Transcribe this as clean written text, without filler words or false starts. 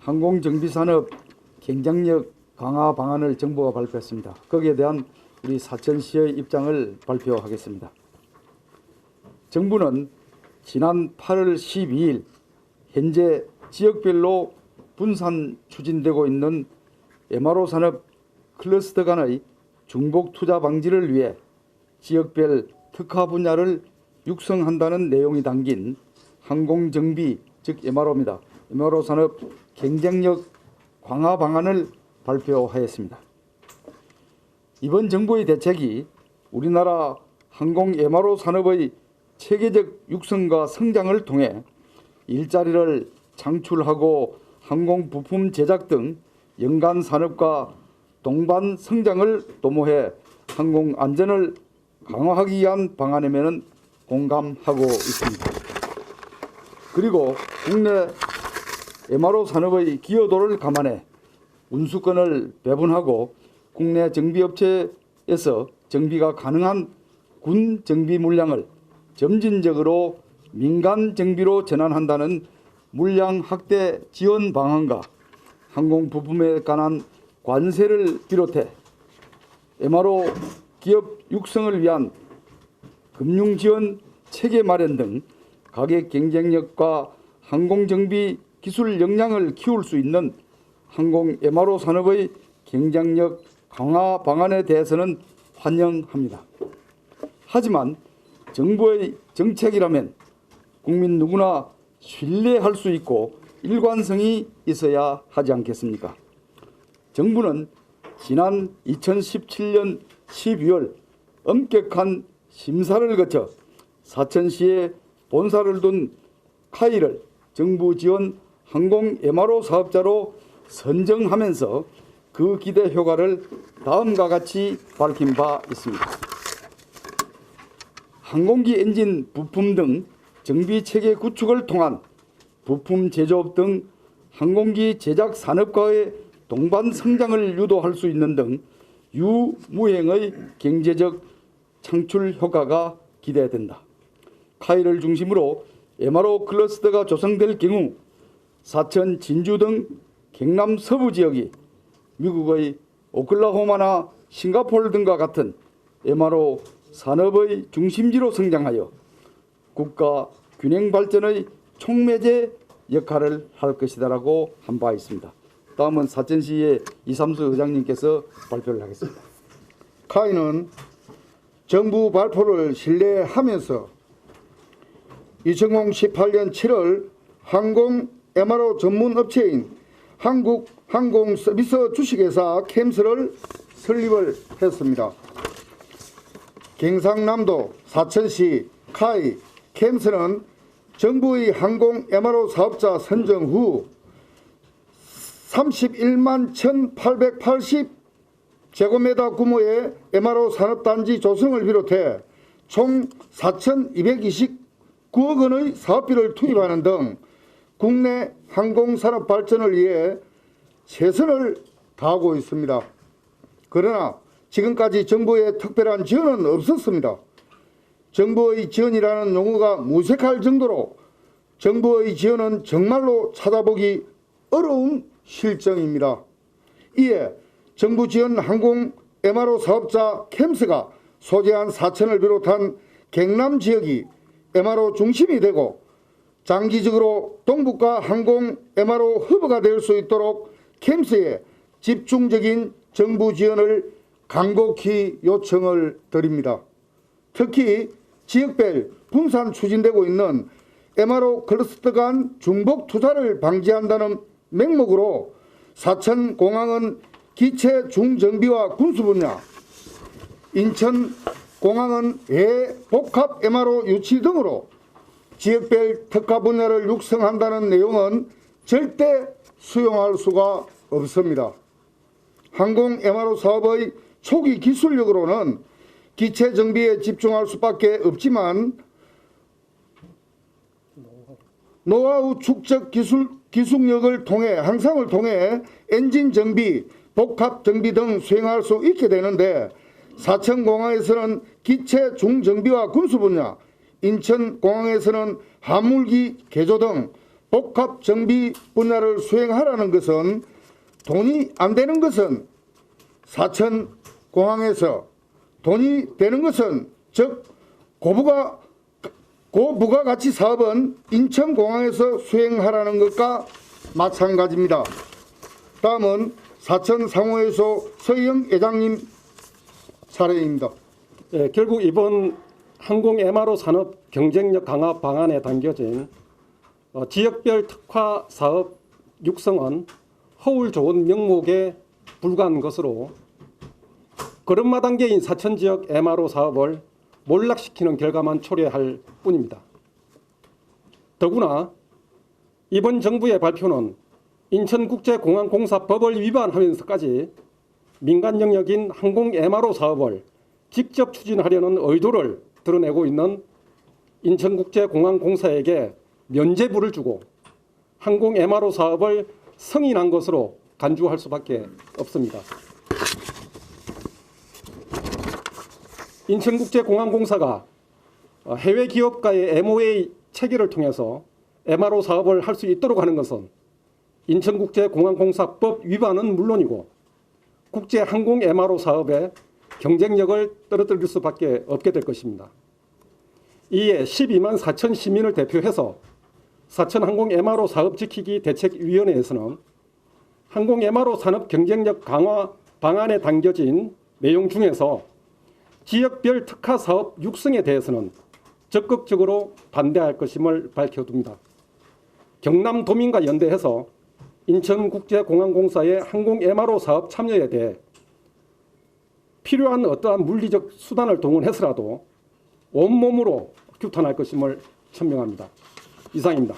항공정비산업 경쟁력 강화 방안을 정부가 발표했습니다. 거기에 대한 우리 사천시의 입장을 발표하겠습니다. 정부는 지난 8월 12일 현재 지역별로 분산 추진되고 있는 MRO 산업 클러스터 간의 중복 투자 방지를 위해 지역별 특화 분야를 육성한다는 내용이 담긴 항공정비 즉 MRO입니다. MRO 산업 경쟁력 강화 방안을 발표하였습니다. 이번 정부의 대책이 우리나라 항공 MRO 산업의 체계적 육성과 성장을 통해 일자리를 창출하고 항공 부품 제작 등 연간 산업과 동반 성장을 도모해 항공 안전을 강화하기 위한 방안임에는 공감하고 있습니다. 그리고 국내 MRO 산업의 기여도를 감안해 운수권을 배분하고 국내 정비업체에서 정비가 가능한 군 정비 물량을 점진적으로 민간 정비로 전환한다는 물량 확대 지원 방안과 항공 부품에 관한 관세를 비롯해 MRO 기업 육성을 위한 금융 지원 체계 마련 등 가격 경쟁력과 항공 정비 기술 역량을 키울 수 있는 항공 MRO 산업의 경쟁력 강화 방안에 대해서는 환영합니다. 하지만 정부의 정책이라면 국민 누구나 신뢰할 수 있고 일관성이 있어야 하지 않겠습니까? 정부는 지난 2017년 12월 엄격한 심사를 거쳐 사천시에 본사를 둔 카이를 정부 지원 항공 MRO 사업자로 선정하면서 그 기대 효과를 다음과 같이 밝힌 바 있습니다. 항공기 엔진 부품 등 정비 체계 구축을 통한 부품 제조업 등 항공기 제작 산업과의 동반 성장을 유도할 수 있는 등 유무행의 경제적 창출 효과가 기대된다. 카이를 중심으로 MRO 클러스터가 조성될 경우 사천, 진주 등 경남 서부 지역이 미국의 오클라호마나 싱가포르 등과 같은 MRO 산업의 중심지로 성장하여 국가 균형 발전의 촉매제 역할을 할 것이다라고 한 바 있습니다. 다음은 사천시의 이삼수 의장님께서 발표를 하겠습니다. 카이는 정부 발표를 신뢰하면서 2018년 7월 항공 MRO 전문 업체인 한국항공서비스 주식회사 캠스를 설립을 했습니다. 경상남도 사천시 카이 캠스는 정부의 항공 MRO 사업자 선정 후 31만 1,880 제곱미터 규모의 MRO 산업단지 조성을 비롯해 총 4,229억 원의 사업비를 투입하는 등 국내 항공산업 발전을 위해 최선을 다하고 있습니다. 그러나 지금까지 정부의 특별한 지원은 없었습니다. 정부의 지원이라는 용어가 무색할 정도로 정부의 지원은 정말로 찾아보기 어려운 실정입니다. 이에 정부 지원 항공 MRO 사업자 캠스가 소재한 사천을 비롯한 경남 지역이 MRO 중심이 되고 장기적으로 동북아 항공 MRO 허브가 될 수 있도록 캠스에 집중적인 정부 지원을 간곡히 요청을 드립니다. 특히 지역별 분산 추진되고 있는 MRO 클러스터 간 중복 투자를 방지한다는 명목으로 사천공항은 기체 중정비와 군수 분야, 인천공항은 외복합 MRO 유치 등으로 지역별 특화 분야를 육성한다는 내용은 절대 수용할 수가 없습니다. 항공 MRO 사업의 초기 기술력으로는 기체 정비에 집중할 수밖에 없지만 노하우 축적 기술력을 통해 향상을 통해 엔진 정비, 복합 정비 등 수행할 수 있게 되는데 사천공항에서는 기체 중정비와 군수 분야, 인천공항에서는 화물기 개조 등 복합 정비 분야를 수행하라는 것은 돈이 안 되는 것은 사천공항에서, 돈이 되는 것은 즉 고부가가치 사업은 인천공항에서 수행하라는 것과 마찬가지입니다. 다음은 사천상호회소 서희영 회장님 사례입니다. 예, 결국 이번 항공 MRO 산업 경쟁력 강화 방안에 담겨진 지역별 특화 사업 육성은 허울 좋은 명목에 불과한 것으로 걸음마 단계인 사천 지역 MRO 사업을 몰락시키는 결과만 초래할 뿐입니다. 더구나 이번 정부의 발표는 인천국제공항공사 법을 위반하면서까지 민간 영역인 항공 MRO 사업을 직접 추진하려는 의도를 드러내고 있는 인천국제공항공사에게 면죄부를 주고 항공 MRO 사업을 승인한 것으로 간주할 수밖에 없습니다. 인천국제공항공사가 해외 기업과의 MOA 체결을 통해서 MRO 사업을 할 수 있도록 하는 것은 인천국제공항공사법 위반은 물론이고 국제항공 MRO 사업의 경쟁력을 떨어뜨릴 수밖에 없게 될 것입니다. 이에 12만 4천 시민을 대표해서 사천항공 MRO 사업 지키기 대책위원회에서는 항공 MRO 산업 경쟁력 강화 방안에 담겨진 내용 중에서 지역별 특화 사업 육성에 대해서는 적극적으로 반대할 것임을 밝혀둡니다. 경남도민과 연대해서 인천국제공항공사의 항공 MRO 사업 참여에 대해 필요한 어떠한 물리적 수단을 동원해서라도 온몸으로 규탄할 것임을 천명합니다. 이상입니다.